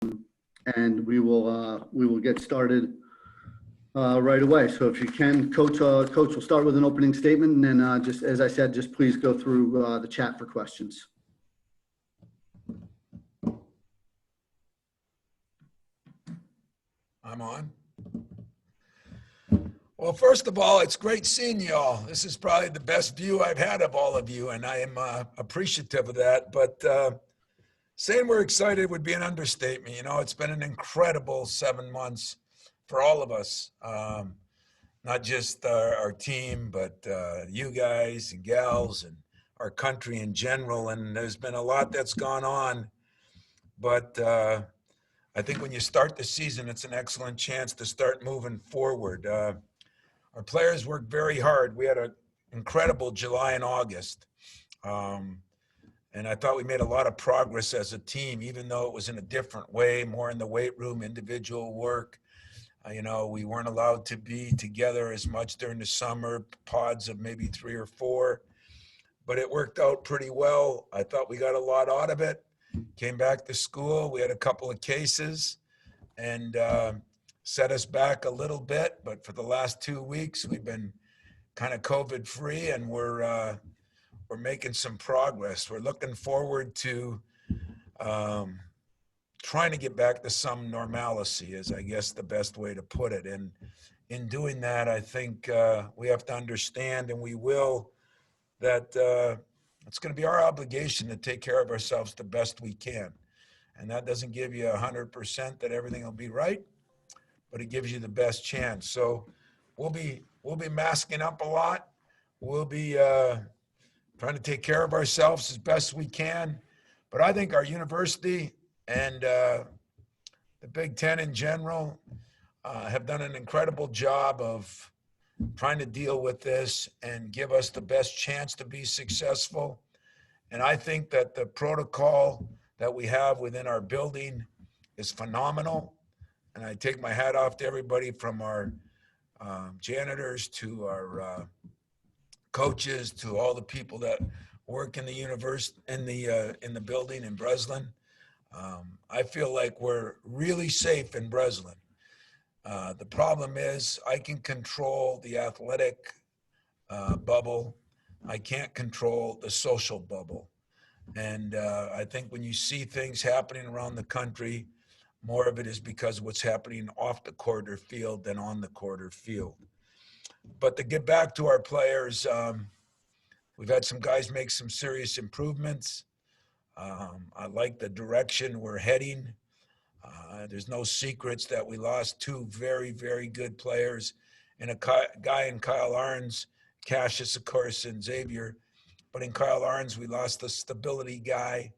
and we will get started right away. So if you can, Coach will start with an opening statement, and then just as I said, just please go through the chat for questions. I'm on. Well, first of all, it's great seeing you all. This is probably the best view I've had of all of you, and I am appreciative of that. But saying we're excited would be an understatement. You know, it's been an incredible 7 months for all of us, not just our team, but you guys and gals and our country in general. And there's been a lot that's gone on. But I think when you start the season, it's an excellent chance to start moving forward. Our players worked very hard. We had an incredible July and August. And I thought we made a lot of progress as a team, even though it was in a different way, more in the weight room, individual work. You know, we weren't allowed to be together as much during the summer, pods of maybe 3 or 4. But it worked out pretty well. I thought we got a lot out of it. Came back to school. We had a couple of cases. And set us back a little bit, but for the last 2 weeks, we've been kind of COVID free, and we're making some progress. We're looking forward to trying to get back to some normalcy, is I guess the best way to put it. And in doing that, I think we have to understand, and we will, that it's going to be our obligation to take care of ourselves the best we can. And that doesn't give you 100% that everything will be right, but it gives you the best chance. So we'll be masking up a lot. We'll be trying to take care of ourselves as best we can. But I think our university and the Big Ten in general have done an incredible job of trying to deal with this and give us the best chance to be successful. And I think that the protocol that we have within our building is phenomenal. And I take my hat off to everybody from our janitors to our coaches to all the people that work in the university, in the building in Breslin. I feel like we're really safe in Breslin. The problem is I can control the athletic bubble. I can't control the social bubble. And I think when you see things happening around the country, more of it is because of what's happening off the court or field than on the court or field. But to get back to our players, we've had some guys make some serious improvements. I like the direction we're heading. There's no secrets that we lost 2 very, very good players, and a guy in Kyle Arns, Cassius, of course, and Xavier. But in Kyle Arns, we lost the stability guy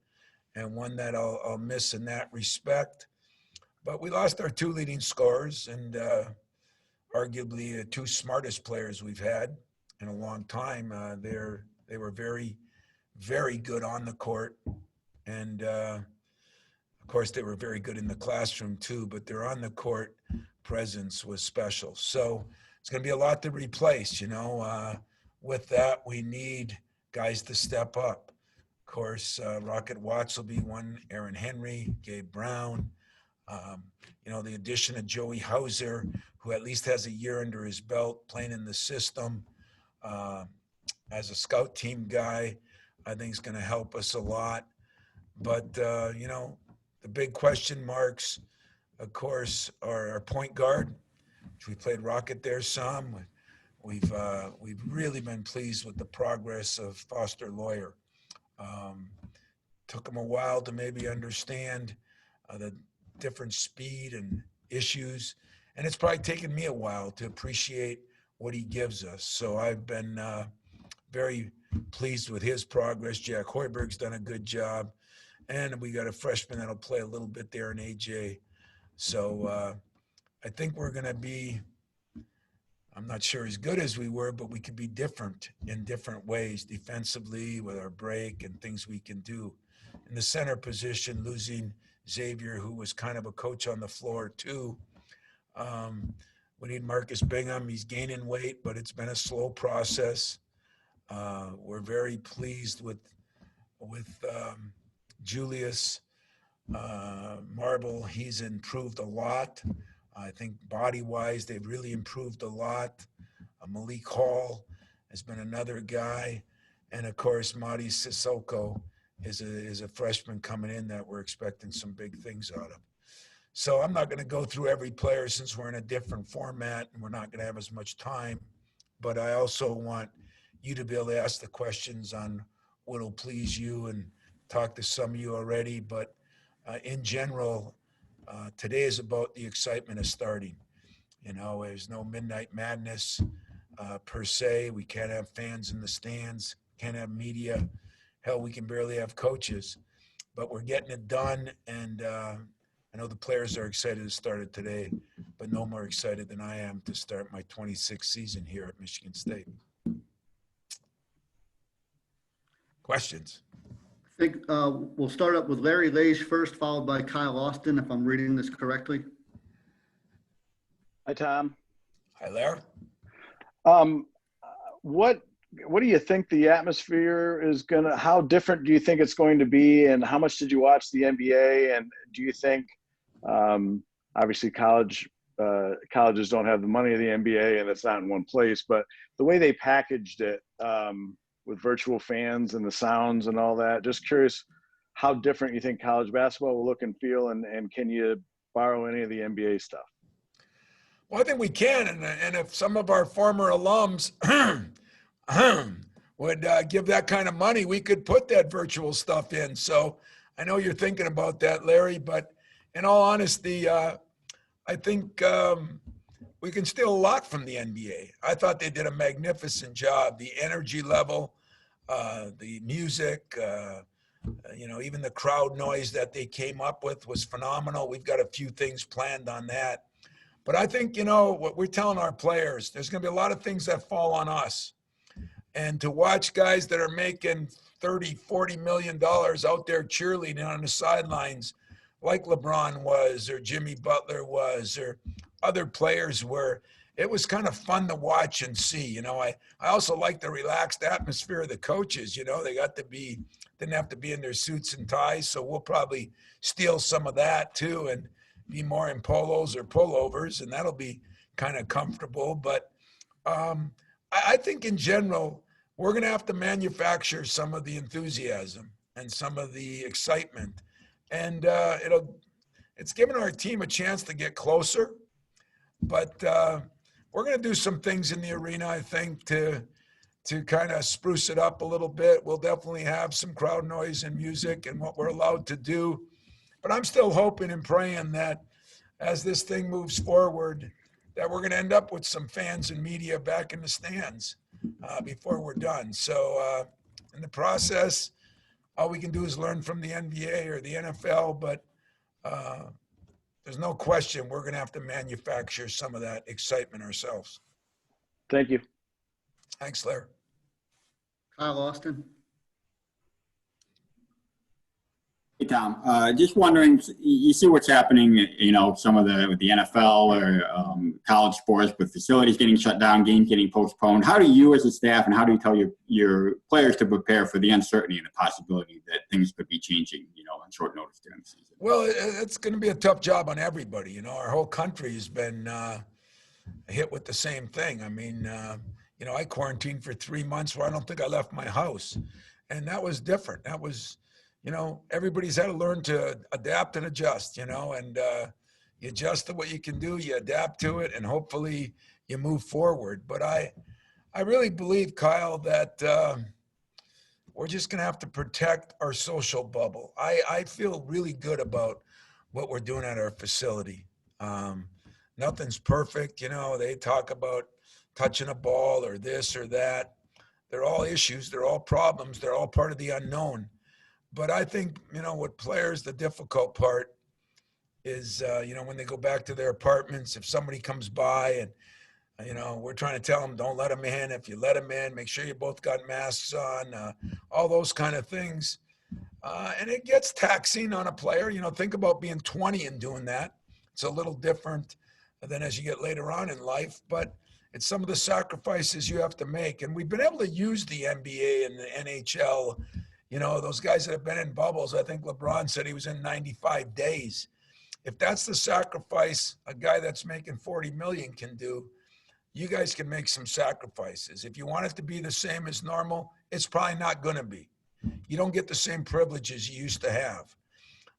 and one that I'll miss in that respect. But we lost our 2 leading scorers and arguably the 2 smartest players we've had in a long time. They were very, very good on the court. And, of course, they were very good in the classroom too, but their on the court presence was special. So it's going to be a lot to replace, you know. With that, we need guys to step up. Of course, Rocket Watts will be one, Aaron Henry, Gabe Brown. You know, the addition of Joey Hauser, who at least has a year under his belt playing in the system as a scout team guy, I think is going to help us a lot. But, you know, the big question marks, of course, are our point guard, which we played Rocket there some. We've really been pleased with the progress of Foster Lawyer. Took him a while to maybe understand the different speed and issues. And it's probably taken me a while to appreciate what he gives us. So I've been very pleased with his progress. Jack Hoiberg's done a good job. And we got a freshman that'll play a little bit there in AJ. So I think we're going to be, I'm not sure as good as we were, but we could be different in different ways defensively with our break and things we can do. In the center position, losing Xavier, who was kind of a coach on the floor too. We need Marcus Bingham. He's gaining weight, but it's been a slow process. We're very pleased with Julius. Marble, he's improved a lot. I think body-wise, they've really improved a lot. Malik Hall has been another guy. And of course, Marty Sissoko is a freshman coming in that we're expecting some big things out of. So I'm not going to go through every player since we're in a different format and we're not going to have as much time. But I also want you to be able to ask the questions on what'll please you and talk to some of you already. But in general, today is about the excitement of starting. You know, there's no midnight madness per se. We can't have fans in the stands, can't have media. Hell, we can barely have coaches. But we're getting it done, and I know the players are excited to start it today, but no more excited than I am to start my 26th season here at Michigan State. Questions? I think we'll start up with Larry Lage first, followed by Kyle Austin, if I'm reading this correctly. Hi, Tom. Hi, Larry. What do you think the atmosphere is gonna? How different do you think it's going to be? And how much did you watch the NBA? And do you think, obviously, colleges don't have the money of the NBA, and it's not in one place. But the way they packaged it with virtual fans and the sounds and all that, just curious how different you think college basketball will look and feel, and can you borrow any of the NBA stuff? Well, I think we can, and if some of our former alums would give that kind of money, we could put that virtual stuff in. So I know you're thinking about that, Larry, but in all honesty, I think we can steal a lot from the NBA. I thought they did a magnificent job. The energy level, the music, you know, even the crowd noise that they came up with was phenomenal. We've got a few things planned on that. But I think, you know, what we're telling our players, there's going to be a lot of things that fall on us. And to watch guys that are making $30, $40 million out there cheerleading on the sidelines, like LeBron was, or Jimmy Butler was, or other players were, it was kind of fun to watch and see. You know, I also like the relaxed atmosphere of the coaches. You know, they didn't have to be in their suits and ties. So we'll probably steal some of that too and be more in polos or pullovers, and that'll be kind of comfortable. But I think in general, we're going to have to manufacture some of the enthusiasm and some of the excitement. And it's given our team a chance to get closer. But we're going to do some things in the arena, I think, to kind of spruce it up a little bit. We'll definitely have some crowd noise and music and what we're allowed to do. But I'm still hoping and praying that as this thing moves forward, that we're going to end up with some fans and media back in the stands before we're done. So in the process, all we can do is learn from the NBA or the NFL, but there's no question we're going to have to manufacture some of that excitement ourselves. Thank you. Thanks, Larry. Kyle Austin. Hey, Tom, just wondering, you see what's happening, you know, with the NFL or college sports with facilities getting shut down, games getting postponed. How do you as a staff and how do you tell your players to prepare for the uncertainty and the possibility that things could be changing, you know, on short notice during the season? Well, it's going to be a tough job on everybody. You know, our whole country has been hit with the same thing. I mean, you know, I quarantined for 3 months where I don't think I left my house. And that was different. That was, you know, everybody's had to learn to adapt and adjust, you know, and you adjust to what you can do, you adapt to it, and hopefully you move forward. But I really believe, Kyle, that we're just going to have to protect our social bubble. I feel really good about what we're doing at our facility. Nothing's perfect. You know, they talk about touching a ball or this or that. They're all issues. They're all problems. They're all part of the unknown. But I think, you know, with players, the difficult part is, you know, when they go back to their apartments, if somebody comes by and, you know, we're trying to tell them, don't let them in. If you let them in, make sure you both got masks on, all those kind of things. And it gets taxing on a player. You know, think about being 20 and doing that. It's a little different than as you get later on in life, but it's some of the sacrifices you have to make. And we've been able to use the NBA and the NHL, You know, those guys that have been in bubbles, I think LeBron said he was in 95 days. If that's the sacrifice a guy that's making 40 million can do, you guys can make some sacrifices. If you want it to be the same as normal, it's probably not going to be. You don't get the same privileges you used to have.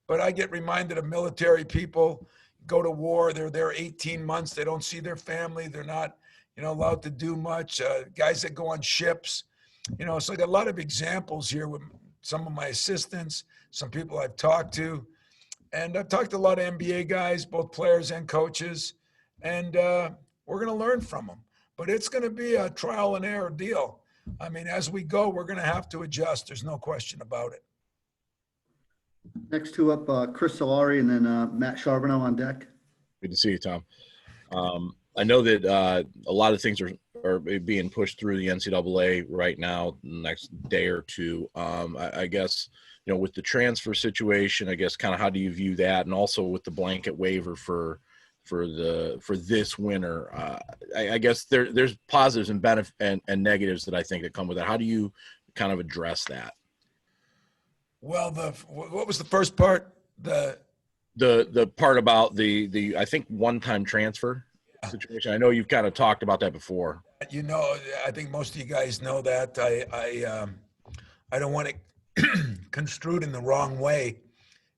But I get reminded of military people go to war. They're there 18 months. They don't see their family. They're not, allowed to do much. Guys that go on ships, it's like a lot of examples here with some of my assistants, some people I've talked to. And I've talked to a lot of NBA guys, both players and coaches. And we're going to learn from them. But it's going to be a trial and error deal. I mean, as we go, we're going to have to adjust. There's no question about it. Next two up, Chris Solari and then Matt Charbonneau on deck. Good to see you, Tom. I know that a lot of things are being pushed through the NCAA right now, the next day or two. I guess, with the transfer situation, I guess kind of how do you view that? And also with the blanket waiver for this winter, I guess there's positives and benefits and negatives that I think that come with it. How do you kind of address that? Well, what was the first part? The part about the I think one-time transfer situation. I know you've kind of talked about that before. I think most of you guys know that. I don't want it construed in the wrong way,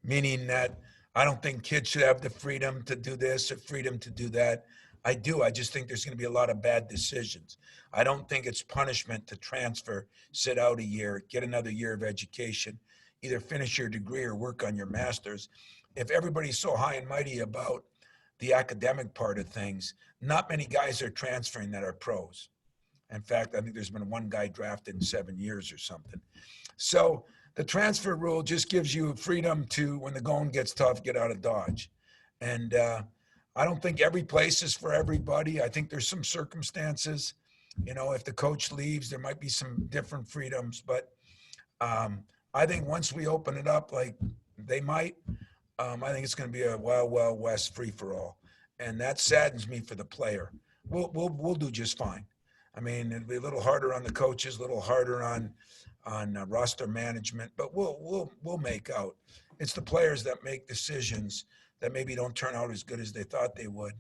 meaning that I don't think kids should have the freedom to do this or freedom to do that. I do. I just think there's going to be a lot of bad decisions. I don't think it's punishment to transfer, sit out a year, get another year of education, either finish your degree or work on your master's. If everybody's so high and mighty about the academic part of things, not many guys are transferring that are pros. In fact, I think there's been one guy drafted in 7 years or something. So the transfer rule just gives you freedom to, when the going gets tough, get out of Dodge. And I don't think every place is for everybody. I think there's some circumstances, if the coach leaves, there might be some different freedoms. But I think once we open it up, like they might, I think it's going to be a wild, wild west free for all, and that saddens me for the player. We'll do just fine. I mean, it'll be a little harder on the coaches, a little harder on roster management, but we'll make out. It's the players that make decisions that maybe don't turn out as good as they thought they would.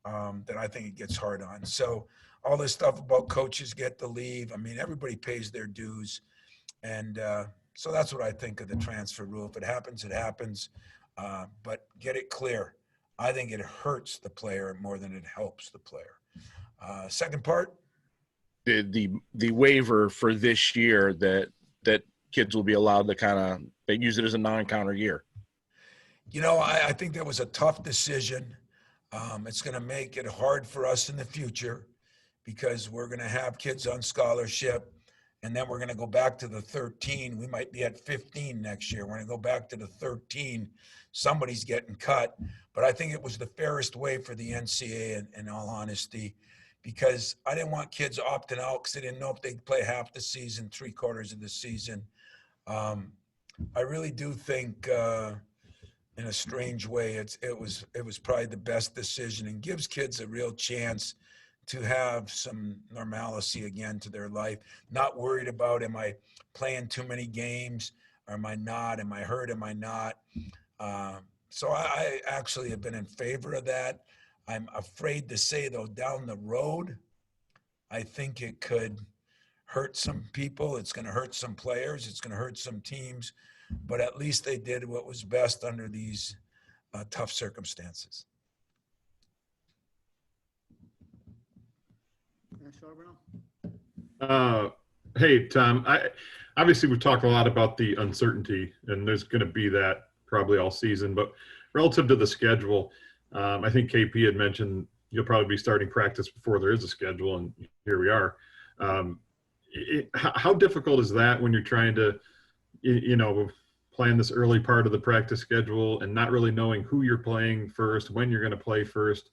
That I think it gets hard on. So all this stuff about coaches get to leave. I mean, everybody pays their dues, and so that's what I think of the transfer rule. If it happens, it happens. But get it clear. I think it hurts the player more than it helps the player. Second part? The waiver for this year that kids will be allowed to they use it as a non-counter year. I think that was a tough decision. It's going to make it hard for us in the future because we're going to have kids on scholarship. And then we're going to go back to the 13. We might be at 15 next year. We're going to go back to the 13. Somebody's getting cut. But I think it was the fairest way for the NCAA, in all honesty, because I didn't want kids opting out because they didn't know if they'd play half the season, 3/4 of the season. I really do think, in a strange way, it was probably the best decision and gives kids a real chance to have some normalcy again to their life, not worried about, am I playing too many games or am I not? Am I hurt? Am I not? So I actually have been in favor of that. I'm afraid to say, though, down the road, I think it could hurt some people. It's going to hurt some players. It's going to hurt some teams. But at least they did what was best under these tough circumstances. Hey, Tom, obviously we've talked a lot about the uncertainty, and there's going to be that probably all season, but relative to the schedule, I think KP had mentioned you'll probably be starting practice before there is a schedule, and here we are. How difficult is that when you're trying to, plan this early part of the practice schedule and not really knowing who you're playing first, when you're going to play first?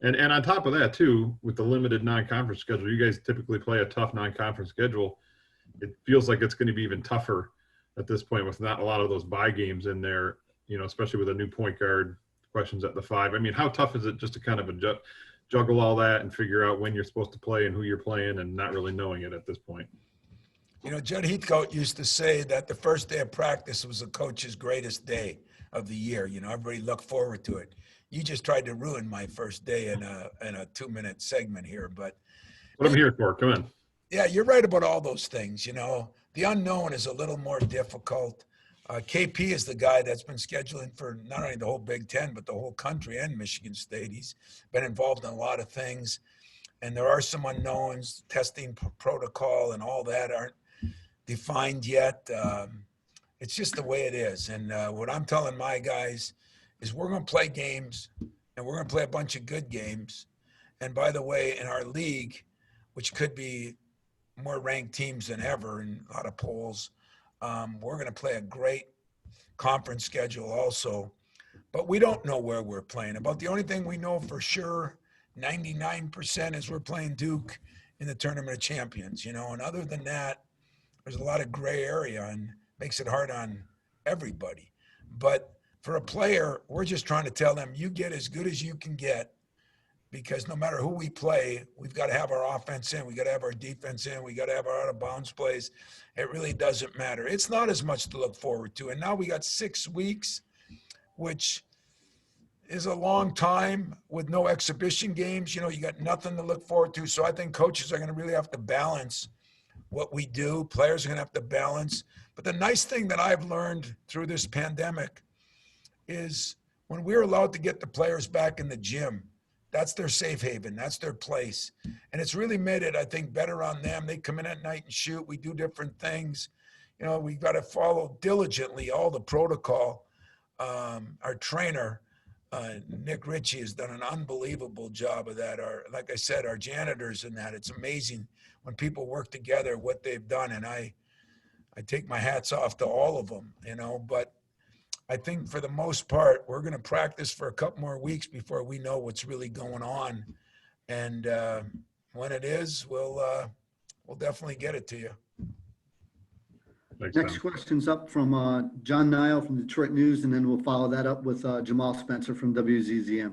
And on top of that, too, with the limited non-conference schedule, you guys typically play a tough non-conference schedule. It feels like it's going to be even tougher at this point with not a lot of those bye games in there, especially with a new point guard, questions at the 5. I mean, how tough is it just to kind of juggle all that and figure out when you're supposed to play and who you're playing and not really knowing it at this point? You know, Judd Heathcote used to say that the first day of practice was the coach's greatest day of the year. You know, everybody looked forward to it. You just tried to ruin my first day in a 2-minute segment here, but What I'm here for. Come on. yeah, you're right about all those things. You know, the unknown is a little more difficult. KP is the guy that's been scheduling for not only the whole Big Ten, but the whole country and Michigan State. He's been involved in a lot of things, and there are some unknowns. Testing protocol and all that aren't defined yet. It's just the way it is. And what I'm telling my guys is we're going to play games, and we're going to play a bunch of good games. And by the way, in our league, which could be more ranked teams than ever in a lot of polls, we're going to play a great conference schedule also. But we don't know where we're playing. About the only thing we know for sure, 99%, is we're playing Duke in the Tournament of Champions, you know. And other than that, there's a lot of gray area and makes it hard on everybody. But for a player, we're just trying to tell them, you get as good as you can get, because no matter who we play, we've got to have our offense in, we got to have our defense in, we got to have our out of bounds plays. It really doesn't matter. It's not as much to look forward to. And now we got 6 weeks, which is a long time with no exhibition games. You know, you got nothing to look forward to. So I think coaches are going to really have to balance what we do. Players are going to have to balance. But the nice thing that I've learned through this pandemic is when we're allowed to get the players back in the gym, that's their safe haven. That's their place. And it's really made it, I think, better on them. They come in at night and shoot. We do different things. You know, we've got to follow diligently all the protocol. Our trainer, Nick Ritchie, has done an unbelievable job of that. Like I said, our janitors and that, it's amazing when people work together, what they've done. And I take my hats off to all of them, you know, but I think for the most part, we're going to practice for a couple more weeks before we know what's really going on. And when it is, we'll definitely get it to you. Thanks, Next Tom. question's up from John Niall from Detroit News, and then we'll follow that up with Jamal Spencer from WZZM.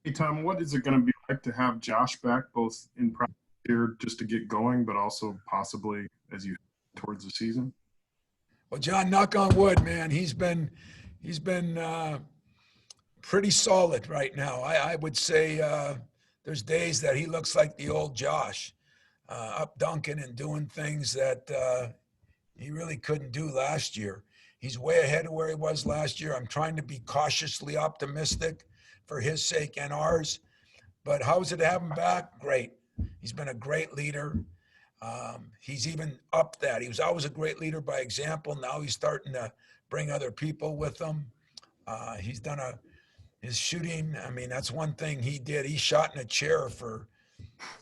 Hey, Tom, what is it going to be like to have Josh back, both in practice here just to get going, but also possibly as you head towards the season? Well, John, knock on wood, man. He's been pretty solid right now. I would say there's days that he looks like the old Josh, up dunking and doing things that he really couldn't do last year. He's way ahead of where he was last year. I'm trying to be cautiously optimistic for his sake and ours. But how's it to have him back? Great. He's been a great leader. He's even upped that. He was always a great leader by example. Now he's starting to bring other people with him. He's done his shooting. I mean, that's one thing he did. He shot in a chair for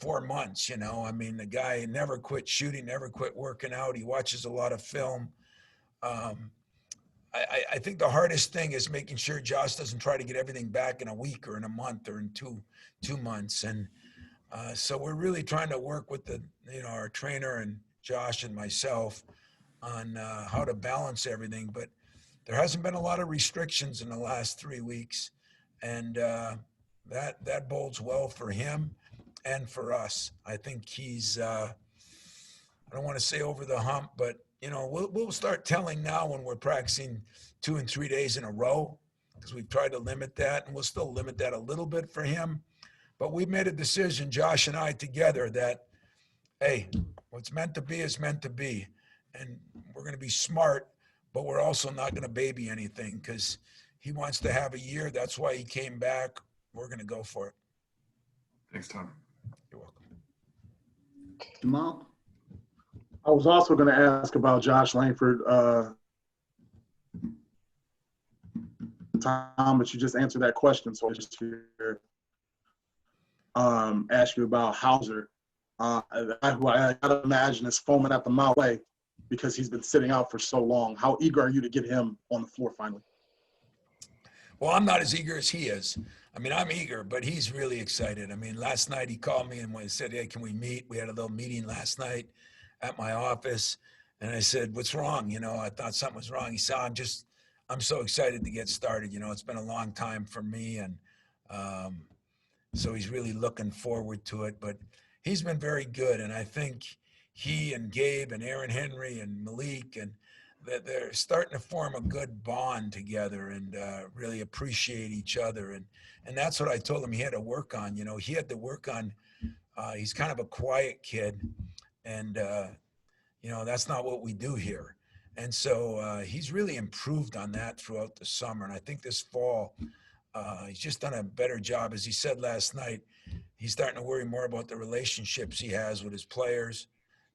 4 months, you know. I mean, the guy never quit shooting, never quit working out. He watches a lot of film. I think the hardest thing is making sure Josh doesn't try to get everything back in a week or in a month or in two months. And so we're really trying to work with our trainer and Josh and myself on how to balance everything. But there hasn't been a lot of restrictions in the last 3 weeks, and that bodes well for him and for us. I think he's I don't want to say over the hump, but you know, we'll start telling now when we're practicing 2 and 3 days in a row, because we've tried to limit that, and we'll still limit that a little bit for him. But we've made a decision, Josh and I together, that, hey, what's meant to be is meant to be. And we're going to be smart, but we're also not going to baby anything, because he wants to have a year. That's why he came back. We're going to go for it. Thanks, Tom. You're welcome. Jamal? I was also going to ask about Josh Langford, Tom, but you just answered that question. So I just here ask you about Hauser, who I gotta imagine is foaming at the mouth because he's been sitting out for so long. How eager are you to get him on the floor finally? Well, I'm not as eager as he is. I mean, I'm eager, but he's really excited. I mean, last night he called me and said, hey, can we meet? We had a little meeting last night at my office. And I said, what's wrong? You know, I thought something was wrong. He said, I'm so excited to get started. You know, it's been a long time for me. And so he's really looking forward to it. But he's been very good. And I think he and Gabe and Aaron Henry and Malik, and that they're starting to form a good bond together and really appreciate each other. And that's what I told him he had to work on. You know, he had to work on, he's kind of a quiet kid, and, you know, that's not what we do here. And so he's really improved on that throughout the summer. And I think this fall, he's just done a better job. As he said last night, he's starting to worry more about the relationships he has with his players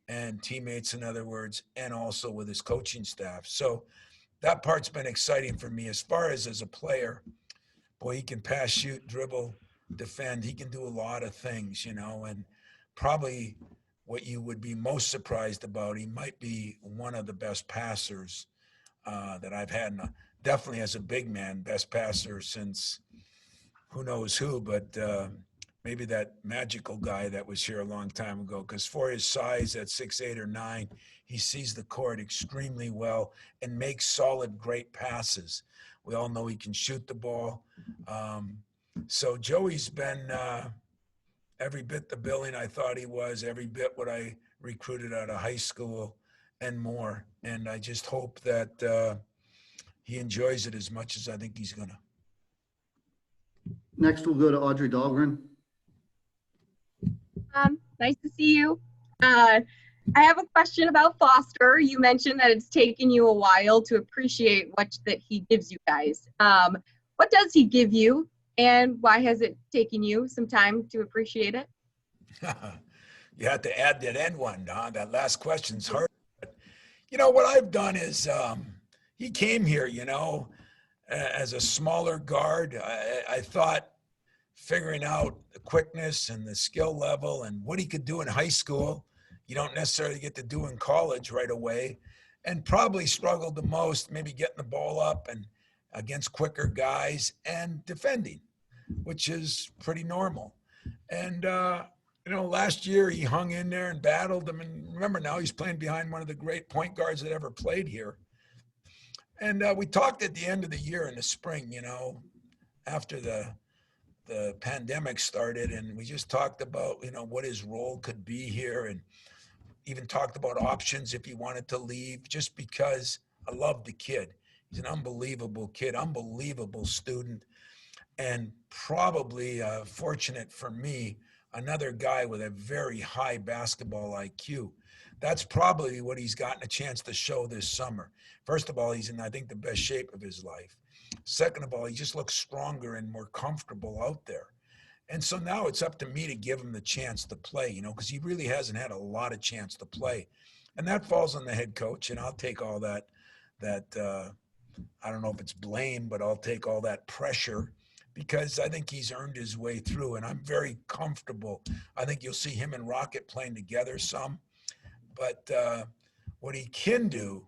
and teammates, in other words, and also with his coaching staff. So that part's been exciting for me. As far as a player, boy, he can pass, shoot, dribble, defend. He can do a lot of things, you know, and probably what you would be most surprised about, he might be one of the best passers that I've had. And definitely as a big man, best passer since who knows who, but maybe that magical guy that was here a long time ago, because for his size at 6'8" or 9", he sees the court extremely well and makes solid, great passes. We all know he can shoot the ball. So Joey's been every bit the billing I thought he was, every bit what I recruited out of high school and more. And I just hope that he enjoys it as much as I think he's going to. Next, we'll go to Audrey Dahlgren. Nice to see you. I have a question about Foster. You mentioned that it's taken you a while to appreciate what that he gives you guys. What does he give you, and why has it taken you some time to appreciate it? You have to add that end one, Don. That last question's hard. But, you know, what I've done is he came here, you know, as a smaller guard. I thought figuring out the quickness and the skill level and what he could do in high school, you don't necessarily get to do in college right away, and probably struggled the most, maybe getting the ball up and against quicker guys and defending, which is pretty normal. And, you know, last year he hung in there and battled them. And remember, now he's playing behind one of the great point guards that ever played here. And we talked at the end of the year in the spring, you know, after the pandemic started, and we just talked about, you know, what his role could be here, and even talked about options if he wanted to leave, just because I love the kid. He's an unbelievable kid, unbelievable student, and probably fortunate for me, another guy with a very high basketball IQ. That's probably what he's gotten a chance to show this summer. First of all, he's in, I think, the best shape of his life. Second of all, he just looks stronger and more comfortable out there. And so now it's up to me to give him the chance to play, you know, because he really hasn't had a lot of chance to play. And that falls on the head coach, and I'll take all that I don't know if it's blame, but I'll take all that pressure, because I think he's earned his way through, and I'm very comfortable. I think you'll see him and Rocket playing together some. But what he can do,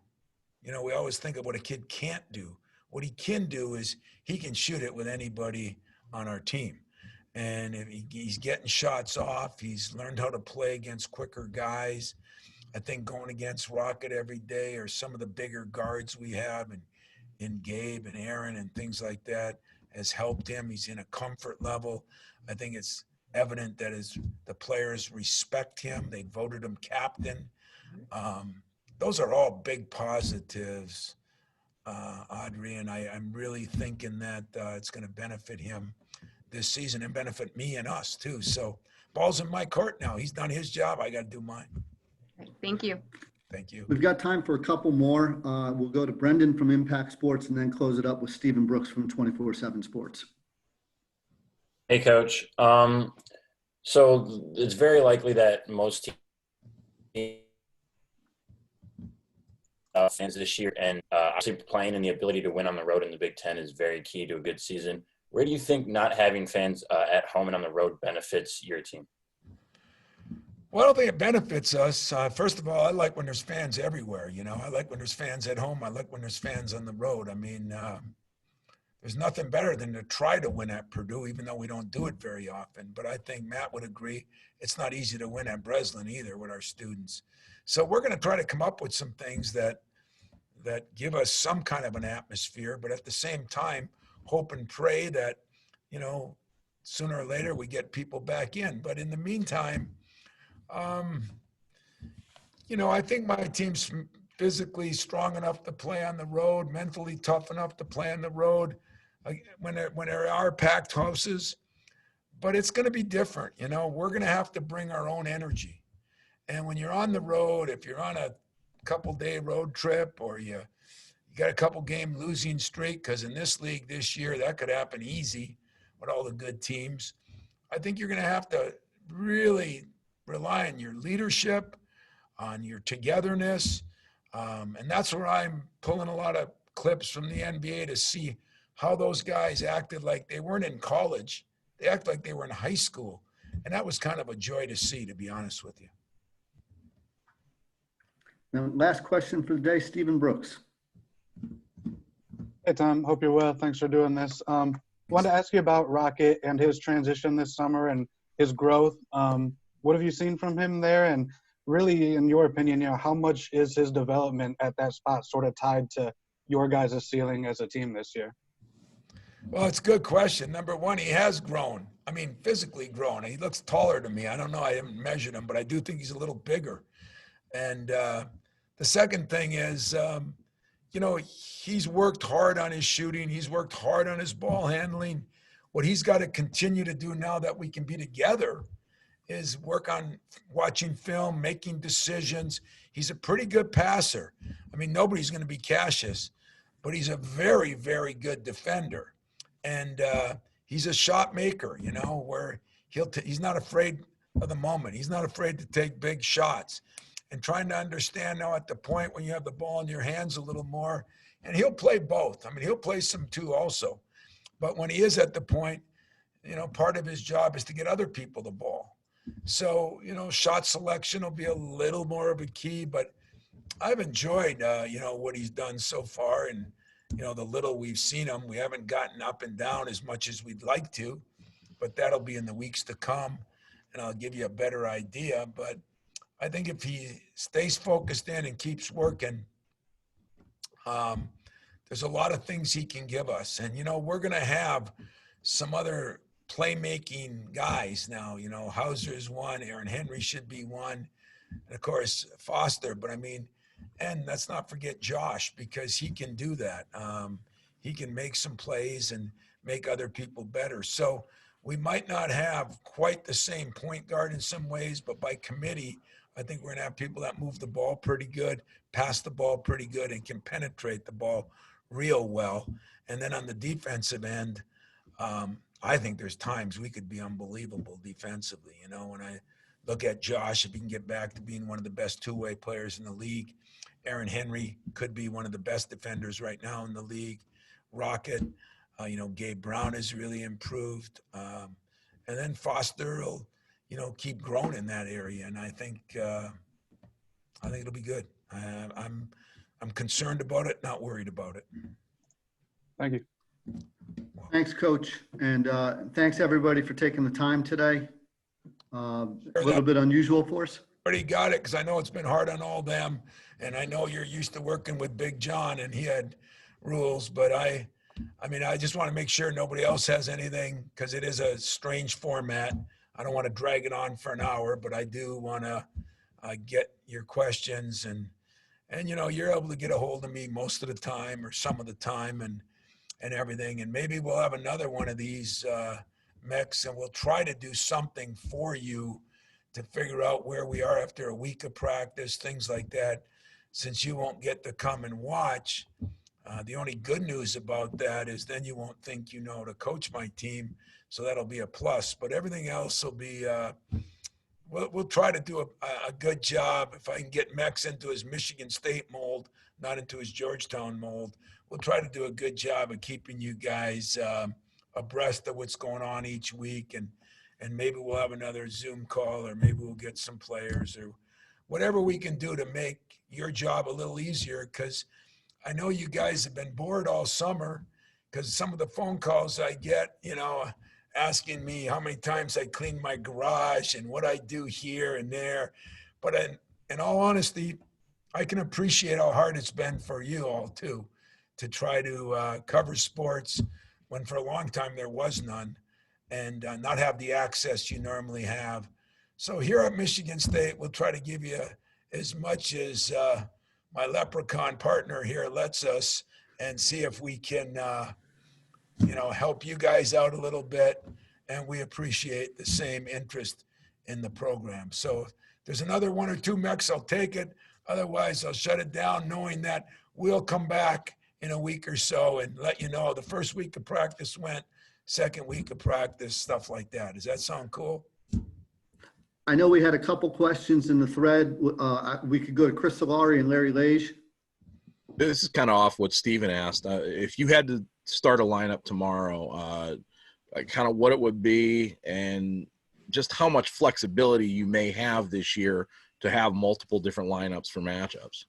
you know, we always think of what a kid can't do. What he can do is he can shoot it with anybody on our team. And if he's getting shots off, he's learned how to play against quicker guys. I think going against Rocket every day, or some of the bigger guards we have, and in Gabe and Aaron and things like that, has helped him. He's in a comfort level. I think it's evident that the players respect him. They voted him captain. Those are all big positives, Audrey, and I'm really thinking that it's going to benefit him this season and benefit me and us too. So ball's in my court now. He's done his job. I got to do mine. Thank you. Thank you. We've got time for a couple more. We'll go to Brendan from Impact Sports and then close it up with Stephen Brooks from 24/7 Sports. Hey, Coach. So it's very likely that most teams fans this year, and obviously playing and the ability to win on the road in the Big Ten is very key to a good season. Where do you think not having fans at home and on the road benefits your team? Well, I don't think it benefits us. First of all, I like when there's fans everywhere. You know, I like when there's fans at home. I like when there's fans on the road. I mean, there's nothing better than to try to win at Purdue, even though we don't do it very often. But I think Matt would agree it's not easy to win at Breslin either with our students. So we're going to try to come up with some things that give us some kind of an atmosphere, but at the same time, hope and pray that, you know, sooner or later we get people back in. But in the meantime, I think my team's physically strong enough to play on the road, mentally tough enough to play on the road when there are packed houses. But it's going to be different. We're going to have to bring our own energy. And when you're on the road, if you're on a couple-day road trip or you got a couple-game losing streak, because in this league this year, that could happen easy with all the good teams. I think you're going to have to really rely on your leadership, on your togetherness. And that's where I'm pulling a lot of clips from the NBA to see how those guys acted like they weren't in college. They act like they were in high school. And that was kind of a joy to see, to be honest with you. Now, last question for the day, Stephen Brooks. Hey, Tom. Hope you're well. Thanks for doing this. Wanted to ask you about Rocket and his transition this summer and his growth. What have you seen from him there? And really, in your opinion, how much is his development at that spot sort of tied to your guys' ceiling as a team this year? Well, it's a good question. Number one, he has grown. I mean, physically grown. He looks taller to me. I don't know. I haven't measured him, but I do think he's a little bigger. And the second thing is, he's worked hard on his shooting. He's worked hard on his ball handling. What he's got to continue to do now that we can be together is work on watching film, making decisions. He's a pretty good passer. I mean, nobody's going to be Cassius, but he's a very, very good defender. And he's a shot maker, where he's not afraid of the moment. He's not afraid to take big shots. And trying to understand now at the point when you have the ball in your hands a little more, and he'll play both. I mean, he'll play some two also. But when he is at the point, part of his job is to get other people the ball. So, shot selection will be a little more of a key, but I've enjoyed, what he's done so far. And, the little we've seen him, we haven't gotten up and down as much as we'd like to, but that'll be in the weeks to come. And I'll give you a better idea. But I think if he stays focused in and keeps working, there's a lot of things he can give us. And, we're going to have some other playmaking guys now. Hauser is one, Aaron Henry should be one, and of course Foster. But I mean, and let's not forget Josh, because he can do that. He can make some plays and make other people better. So we might not have quite the same point guard in some ways, but by committee, I think we're going to have people that move the ball pretty good, pass the ball pretty good, and can penetrate the ball real well. And then on the defensive end, I think there's times we could be unbelievable defensively. When I look at Josh, if he can get back to being one of the best two-way players in the league, Aaron Henry could be one of the best defenders right now in the league. Rocket, Gabe Brown has really improved. And then Foster will, keep growing in that area. And I think it'll be good. I'm concerned about it, not worried about it. Thank you. Thanks, Coach. And thanks, everybody, for taking the time today. A little bit unusual for us. Already got it, because I know it's been hard on all them. And I know you're used to working with Big John, and he had rules. But I just want to make sure nobody else has anything, because it is a strange format. I don't want to drag it on for an hour, but I do want to get your questions. And you're able to get a hold of me most of the time or some of the time and everything. And maybe we'll have another one of these mix, and we'll try to do something for you to figure out where we are after a week of practice, things like that. Since you won't get to come and watch, the only good news about that is then you won't think to coach my team, so that'll be a plus. But everything else will be, we'll try to do a good job. If I can get Mex into his Michigan State mold, not into his Georgetown mold, we'll try to do a good job of keeping you guys abreast of what's going on each week. And maybe we'll have another Zoom call, or maybe we'll get some players, or whatever we can do to make your job a little easier, because I know you guys have been bored all summer, because some of the phone calls I get, asking me how many times I clean my garage and what I do here and there. But in all honesty, I can appreciate how hard it's been for you all too, to try to cover sports when for a long time there was none, and not have the access you normally have. So here at Michigan State, we'll try to give you as much as my leprechaun partner here lets us, and see if we can, help you guys out a little bit. And we appreciate the same interest in the program. So if there's another 1 or 2 mechs, I'll take it. Otherwise, I'll shut it down, knowing that we'll come back in a week or so and let you know the first week of practice went, second week of practice, stuff like that. Does that sound cool? I know we had a couple questions in the thread. We could go to Chris Solari and Larry Lage. This is kind of off what Steven asked. If you had to start a lineup tomorrow, kind of what it would be and just how much flexibility you may have this year to have multiple different lineups for matchups.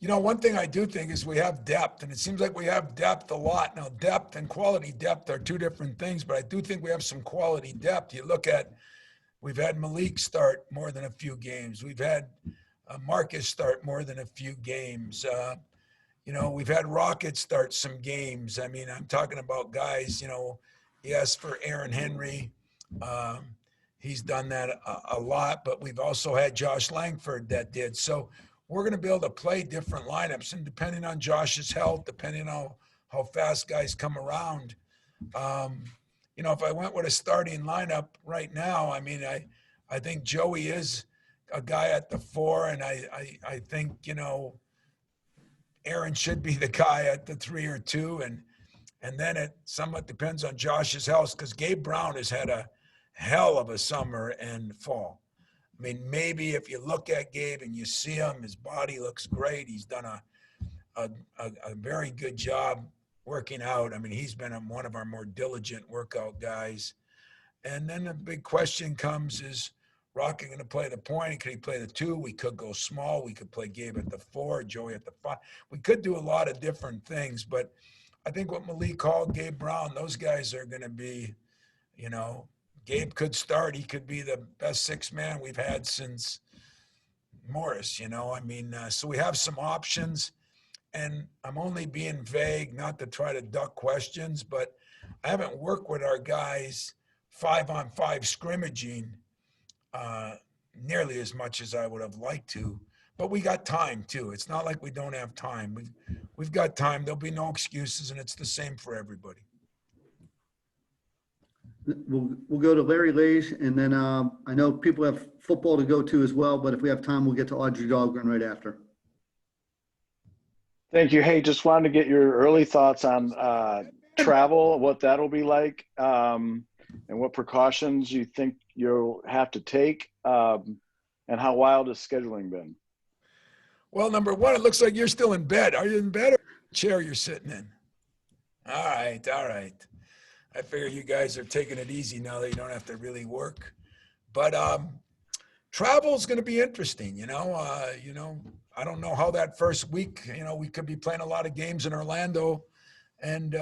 One thing I do think is we have depth, and it seems like we have depth a lot. Now, depth and quality depth are two different things, but I do think we have some quality depth. You look at, we've had Malik start more than a few games. We've had Marcus start more than a few games. We've had Rocket start some games. I mean, I'm talking about guys, yes, for Aaron Henry. He's done that a lot, but we've also had Josh Langford that did. So we're going to be able to play different lineups, and depending on Josh's health, depending on how fast guys come around, if I went with a starting lineup right now, I mean, I think Joey is a guy at the 4, and I think, Aaron should be the guy at the 3 or 2, and then it somewhat depends on Josh's health, because Gabe Brown has had a hell of a summer and fall. I mean, maybe if you look at Gabe and you see him, his body looks great. He's done a very good job working out. I mean, he's been one of our more diligent workout guys. And then the big question comes, is Rocky going to play the point? Could he play the 2? We could go small. We could play Gabe at the 4, Joey at the 5. We could do a lot of different things, but I think what Malik called Gabe Brown, those guys are going to be, Gabe could start. He could be the best 6-man we've had since Morris, so we have some options, and I'm only being vague, not to try to duck questions, but I haven't worked with our guys 5-on-5 scrimmaging nearly as much as I would have liked to, but we got time too. It's not like we don't have time. We've got time. There'll be no excuses, and it's the same for everybody. We'll go to Larry Lage, and then I know people have football to go to as well, but if we have time, we'll get to Audrey Dahlgren right after. Thank you. Hey, just wanted to get your early thoughts on travel, what that'll be like, and what precautions you think you'll have to take, and how wild has scheduling been? Well, number one, it looks like you're still in bed. Are you in bed or chair you're sitting in? All right. I figure you guys are taking it easy now that you don't have to really work. But travel is going to be interesting, I don't know how that first week, we could be playing a lot of games in Orlando, and,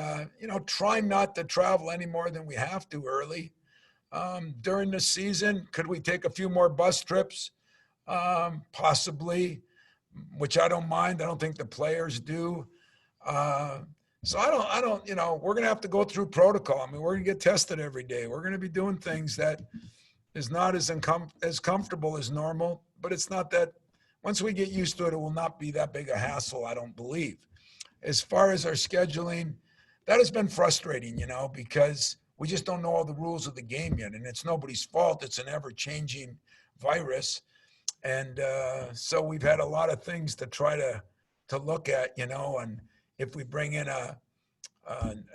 try not to travel any more than we have to early. During the season, could we take a few more bus trips? Possibly, which I don't mind. I don't think the players do. So I don't, we're going to have to go through protocol. I mean, we're going to get tested every day. We're going to be doing things that is not as comfortable as normal, but it's not that, once we get used to it, it will not be that big a hassle, I don't believe. As far as our scheduling, that has been frustrating, because we just don't know all the rules of the game yet, and it's nobody's fault. It's an ever-changing virus. And so we've had a lot of things to try to look at, and if we bring in a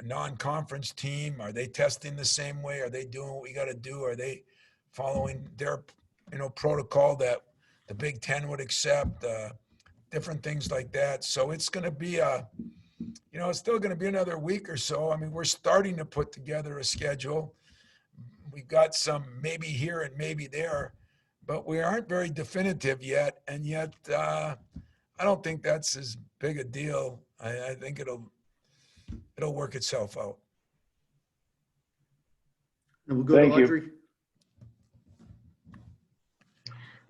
non-conference team, are they testing the same way? Are they doing what we got to do? Are they following their, protocol that the Big Ten would accept? Different things like that. So it's going to be it's still going to be another week or so. I mean, we're starting to put together a schedule. We've got some maybe here and maybe there, but we aren't very definitive yet. And yet, I don't think that's as big a deal. I think it'll work itself out. And we'll go Thank to you. Audrey.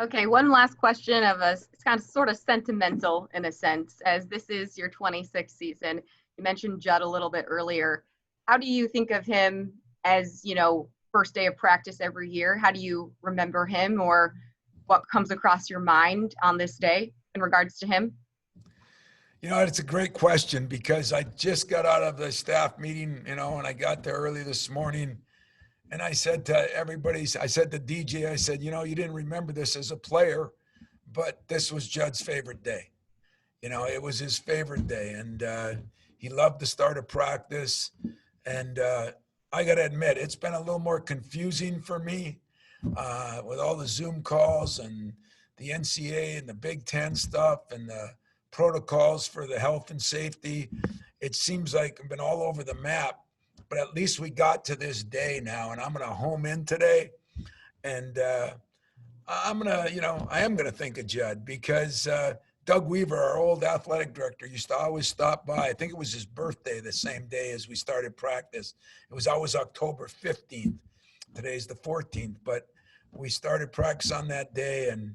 Okay, one last question of us. It's kind of sort of sentimental in a sense, as this is your 26th season. You mentioned Judd a little bit earlier. How do you think of him as, first day of practice every year? How do you remember him? Or what comes across your mind on this day in regards to him? You know, it's a great question because I just got out of the staff meeting, you know, and I got there early this morning. And I said to everybody, I said to DJ, I said, you know, you didn't remember this as a player, but this was Judd's favorite day. You know, it was his favorite day. And he loved the start of practice. And I got to admit, it's been a little more confusing for me with all the Zoom calls and the NCAA and the Big Ten stuff and the protocols for the health and safety. It seems like I've been all over the map, but at least we got to this day now, and I'm going to home in today. And I'm going to, you know, I am going to think of Judd because Doug Weaver, our old athletic director, used to always stop by. I think it was his birthday the same day as we started practice. It was always October 15th. Today's the 14th, but we started practice on that day. And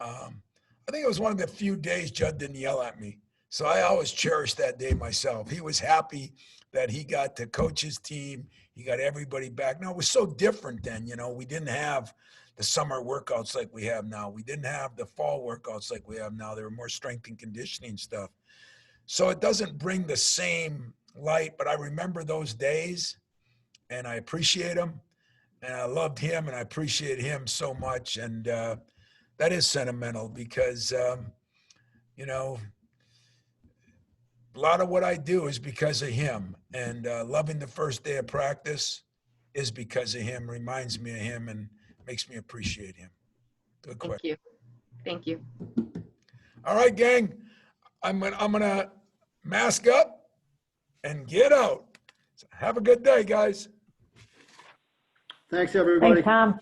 I think it was one of the few days Judd didn't yell at me. So I always cherished that day myself. He was happy that he got to coach his team. He got everybody back. Now, it was so different then, you know, we didn't have the summer workouts like we have now. We didn't have the fall workouts like we have now. There were more strength and conditioning stuff. So it doesn't bring the same light, but I remember those days and I appreciate them. And I loved him and I appreciate him so much. And that is sentimental because, you know, a lot of what I do is because of him. And loving the first day of practice is because of him, reminds me of him and makes me appreciate him. Good question. Thank you. Thank you. All right, gang. I'm gonna mask up and get out. So have a good day, guys. Thanks, everybody. Thanks, Tom.